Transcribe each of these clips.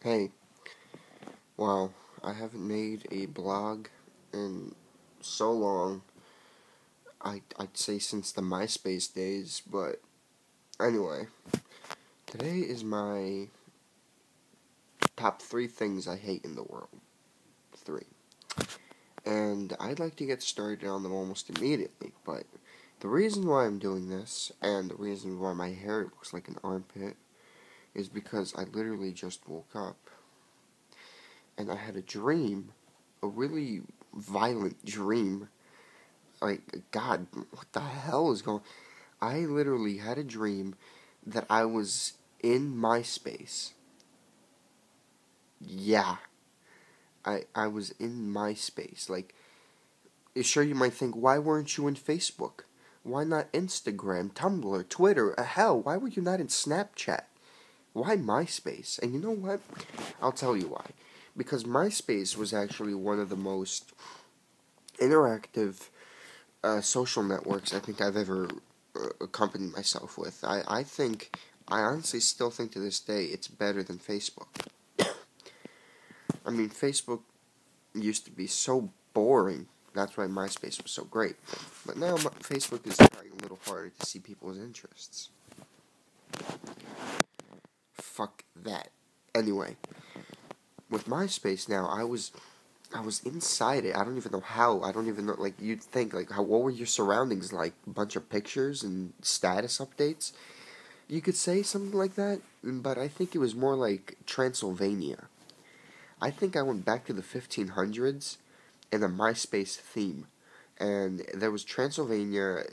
Hey, wow, I haven't made a blog in so long. I'd say since the MySpace days, but anyway, today is my top three things I hate in the world. Three. And I'd like to get started on them almost immediately, but the reason why I'm doing this, and the reason why my hair looks like an armpit, is because I literally just woke up. And I had a dream, a really violent dream. Like, God, what the hell is going? I literally had a dream that I was in MySpace. Yeah, I was in MySpace. Like, sure, you might think, why weren't you in Facebook? Why not Instagram, Tumblr, Twitter? Hell, why were you not in Snapchat? Why MySpace? And you know what? I'll tell you why. Because MySpace was actually one of the most interactive social networks I think I've ever accompanied myself with. I honestly still think to this day it's better than Facebook. I mean, Facebook used to be so boring. That's why MySpace was so great. But now Facebook is trying a little harder to see people's interests. Fuck that. Anyway, with MySpace now, I was inside it. I don't even know how. I don't even know. Like, you'd think, like, what were your surroundings like? A bunch of pictures and status updates? You could say something like that, but I think it was more like Transylvania. I think I went back to the 1500s in a MySpace theme. And there was Transylvania,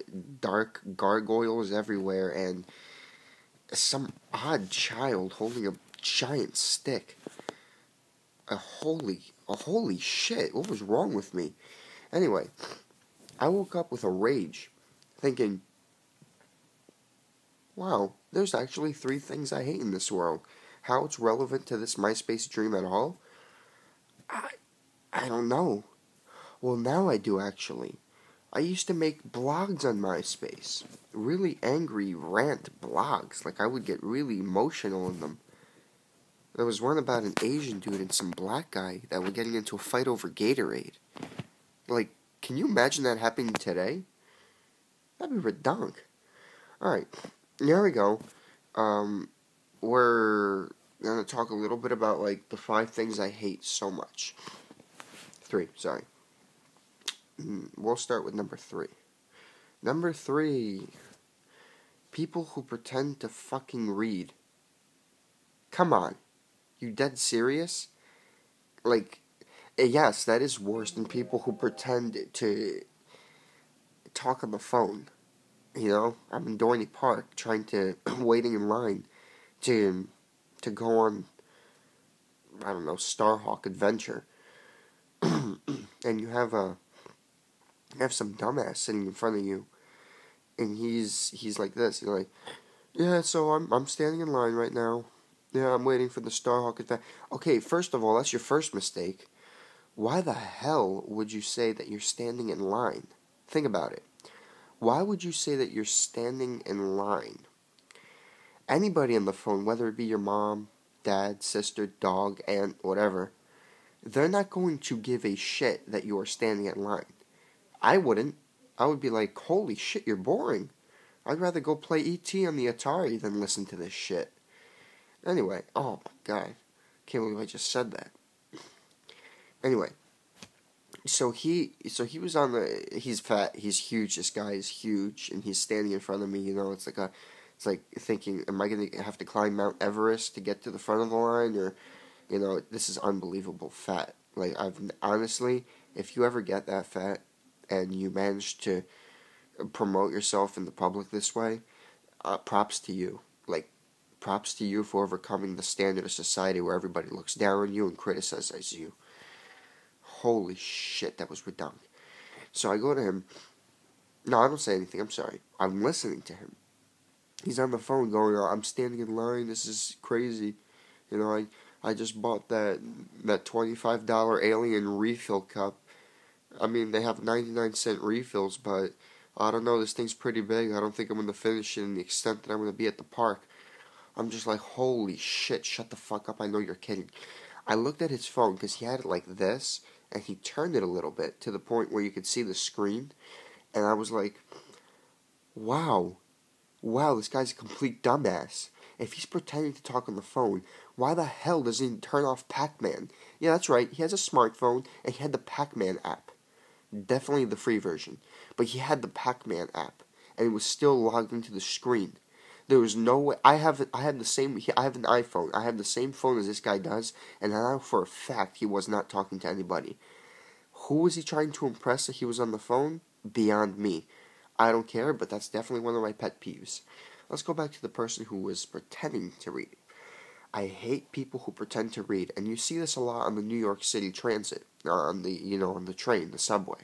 dark gargoyles everywhere, and some odd child holding a giant stick. A holy shit, what was wrong with me? Anyway, I woke up with a rage, thinking, wow, there's actually three things I hate in this world. How it's relevant to this MySpace dream at all? I, I don't know. Well, now I do actually. I used to make blogs on MySpace. Really angry rant blogs. Like, I would get really emotional in them. There was one about an Asian dude and some black guy that were getting into a fight over Gatorade. Like, can you imagine that happening today? That'd be redonk. Alright, here we go. We're gonna talk a little bit about, like, the 5 things I hate so much. 3, sorry. We'll start with number 3. Number 3. People who pretend to fucking read. Come on. You dead serious? Like, yes, that is worse than people who pretend to talk on the phone. You know, I'm in Dorney Park trying to, waiting in line to go on, I don't know, Starhawk Adventure. And you have some dumbass sitting in front of you, and he's like this. He's like, yeah, so I'm standing in line right now. Yeah, I'm waiting for the Starhawk Adventure. Okay, first of all, that's your first mistake. Why the hell would you say that you're standing in line? Think about it. Why would you say that you're standing in line? Anybody on the phone, whether it be your mom, dad, sister, dog, aunt, whatever, they're not going to give a shit that you are standing in line. I wouldn't. I would be like, holy shit, you're boring. I'd rather go play E.T. on the Atari than listen to this shit. Anyway, oh my god. Can't believe I just said that. Anyway, so he was on the, he's fat, he's huge, this guy is huge, and he's standing in front of me, you know, it's like thinking, am I going to have to climb Mount Everest to get to the front of the line, or, you know, this is unbelievable fat. Like, honestly, if you ever get that fat, and you manage to promote yourself in the public this way, props to you. Like, props to you for overcoming the standard of society where everybody looks down on you and criticizes you. Holy shit, that was redundant. So I go to him. No, I don't say anything. I'm sorry. I'm listening to him. He's on the phone going, oh, I'm standing in line. This is crazy. You know, I just bought that $25 alien refill cup. I mean, they have 99-cent refills, but I don't know. This thing's pretty big. I don't think I'm going to finish it in the extent that I'm going to be at the park. I'm just like, holy shit, shut the fuck up, I know you're kidding. I looked at his phone because he had it like this, and he turned it a little bit to the point where you could see the screen, and I was like, wow, this guy's a complete dumbass. If he's pretending to talk on the phone, why the hell doesn't he turn off Pac-Man? Yeah, that's right, he has a smartphone, and he had the Pac-Man app. Definitely the free version. But he had the Pac-Man app, and it was still logged into the screen. There was no way. I have an iPhone. I have the same phone as this guy does, and I know for a fact he was not talking to anybody. Who was he trying to impress that he was on the phone? Beyond me. I don't care, but that's definitely one of my pet peeves. Let's go back to the person who was pretending to read. I hate people who pretend to read, and you see this a lot on the New York City Transit, on the train, the subway.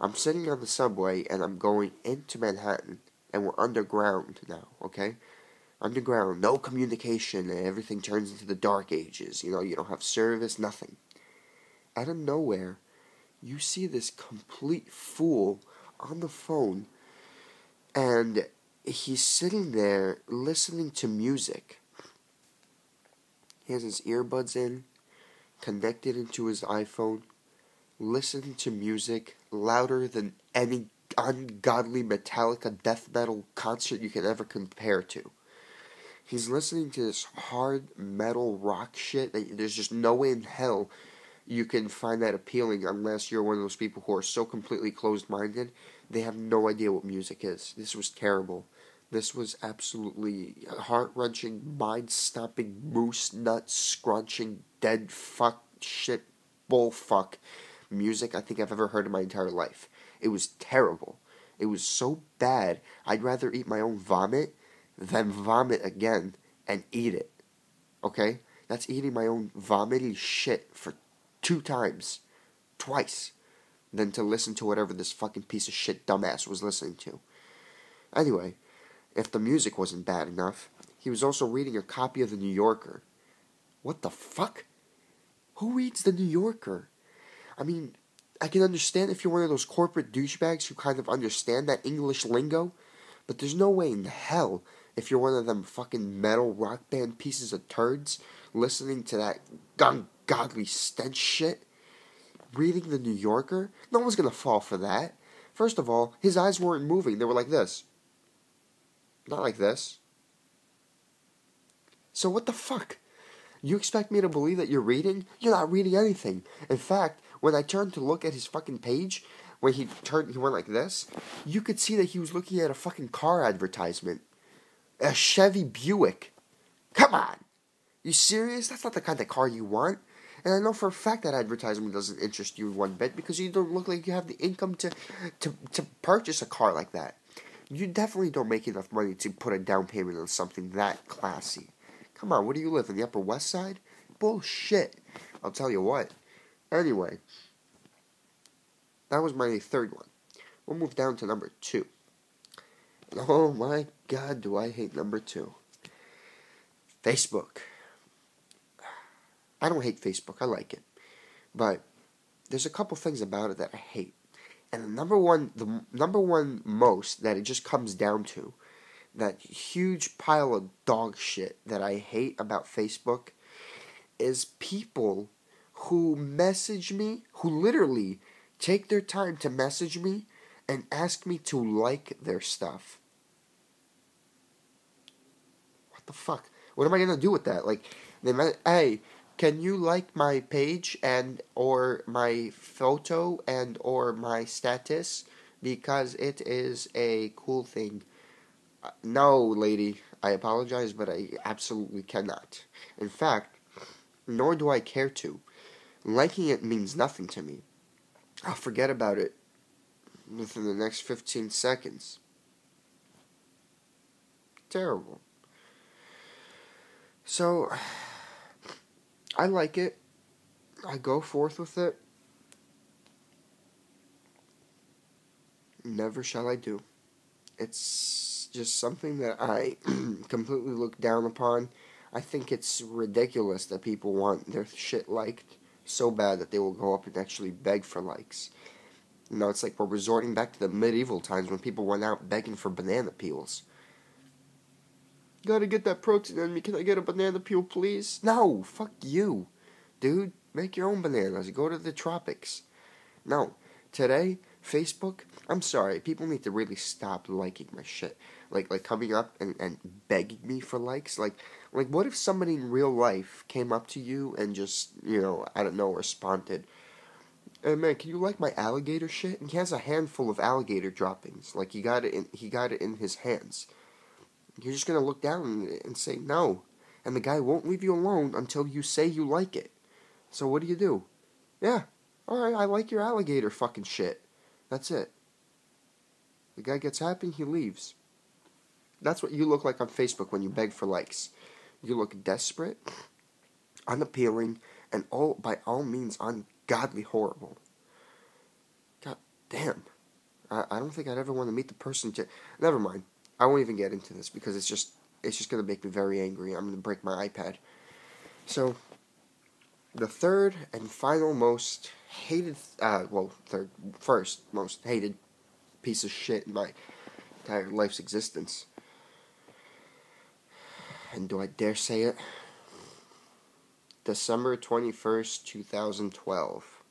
I'm sitting on the subway, and I'm going into Manhattan, and we're underground now, okay? Underground, no communication, and everything turns into the dark ages. You don't have service, nothing. Out of nowhere, you see this complete fool on the phone, and he's sitting there listening to music. He has his earbuds in, connected into his iPhone, listening to music louder than any ungodly Metallica death metal concert you can ever compare to. He's listening to this hard metal rock shit that there's just no way in hell you can find that appealing unless you're one of those people who are so completely closed-minded they have no idea what music is. This was terrible. This was absolutely heart-wrenching, mind-stopping, moose nut scrunching, dead fuck shit bullfuck music I think I've ever heard in my entire life. It was terrible. It was so bad, I'd rather eat my own vomit than vomit again and eat it. Okay? That's eating my own vomity shit for 2 times. Twice. Than to listen to whatever this fucking piece of shit dumbass was listening to. Anyway, if the music wasn't bad enough, he was also reading a copy of the New Yorker. What the fuck? Who reads the New Yorker? I mean, I can understand if you're one of those corporate douchebags who kind of understand that English lingo, but there's no way in hell if you're one of them fucking metal rock band pieces of turds listening to that ungodly stench shit, reading the New Yorker. No one's gonna fall for that. First of all, his eyes weren't moving. They were like this. Not like this. So what the fuck? You expect me to believe that you're reading? You're not reading anything. In fact, when I turned to look at his fucking page, when he went like this, you could see that he was looking at a fucking car advertisement. A Chevy Buick. Come on. You serious? That's not the kind of car you want. And I know for a fact that advertisement doesn't interest you one bit because you don't look like you have the income to purchase a car like that. You definitely don't make enough money to put a down payment on something that classy. Come on, where do you live? In the Upper West Side? Bullshit. I'll tell you what. Anyway, that was my third one. We'll move down to number 2. And oh my god, do I hate number 2. Facebook. I don't hate Facebook, I like it. But there's a couple things about it that I hate. And the number one most that it just comes down to, that huge pile of dog shit that I hate about Facebook, is people who message me, who literally take their time to message me and ask me to like their stuff. What the fuck? What am I gonna do with that? Like, hey, can you like my page and or my photo and or my status because it is a cool thing? No, lady, I apologize, but I absolutely cannot. In fact, nor do I care to. Liking it means nothing to me. I'll forget about it within the next 15 seconds. Terrible. So, I like it. I go forth with it. Never shall I do. It's just something that I completely look down upon. I think it's ridiculous that people want their shit liked so bad that they will go up and actually beg for likes. It's like we're resorting back to the medieval times when people went out begging for banana peels. Gotta get that protein in me. Can I get a banana peel, please? No, fuck you. Dude, make your own bananas. Go to the tropics. No. Today, Facebook, I'm sorry, people need to really stop liking my shit. Like coming up and begging me for likes. Like what if somebody in real life came up to you and just, I don't know, responded, "Hey man, can you like my alligator shit?" And he has a handful of alligator droppings. Like he got it in his hands. You're just gonna look down and say no. And the guy won't leave you alone until you say you like it. So what do? Yeah, alright, I like your alligator fucking shit. That's it. The guy gets happy, he leaves. That's what you look like on Facebook when you beg for likes. You look desperate, unappealing, and by all means ungodly horrible. God damn. I don't think I'd ever want to meet the person. Never mind. I won't even get into this because it's just going to make me very angry. I'm going to break my iPad. So, the third and final most hated, first most hated piece of shit in my entire life's existence. And do I dare say it? December 21st, 2012.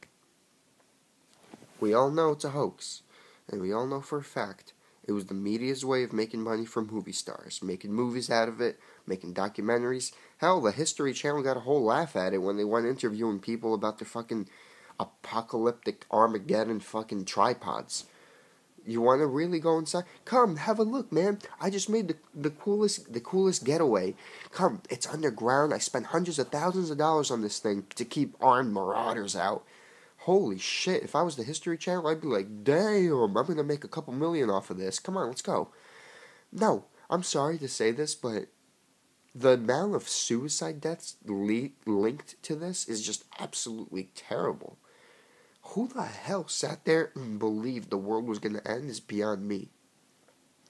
We all know it's a hoax. And we all know for a fact it was the media's way of making money from movie stars, making movies out of it, making documentaries. Hell, the History Channel got a whole laugh at it when they went interviewing people about their fucking apocalyptic Armageddon fucking tripods. You want to really go inside? Come, have a look, man. I just made the coolest getaway. Come, it's underground. I spent hundreds of thousands of dollars on this thing to keep armed marauders out. Holy shit, if I was the History Channel, I'd be like, damn, I'm going to make a couple million off of this. Come on, let's go. No, I'm sorry to say this, but the amount of suicide deaths linked to this is just absolutely terrible. Who the hell sat there and believed the world was going to end is beyond me.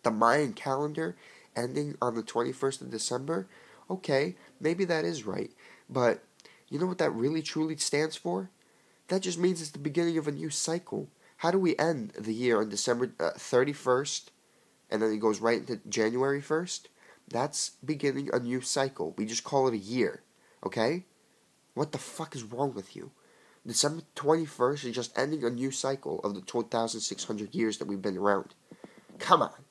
The Mayan calendar ending on the 21st of December, okay, maybe that is right. But you know what that really truly stands for? That just means it's the beginning of a new cycle. How do we end the year on December 31st and then it goes right into January 1st? That's beginning a new cycle. We just call it a year, okay? What the fuck is wrong with you? December 21st is just ending a new cycle of the 2,600 years that we've been around. Come on.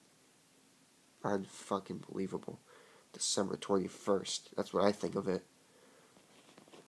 Unfucking believable. December 21st. That's what I think of it.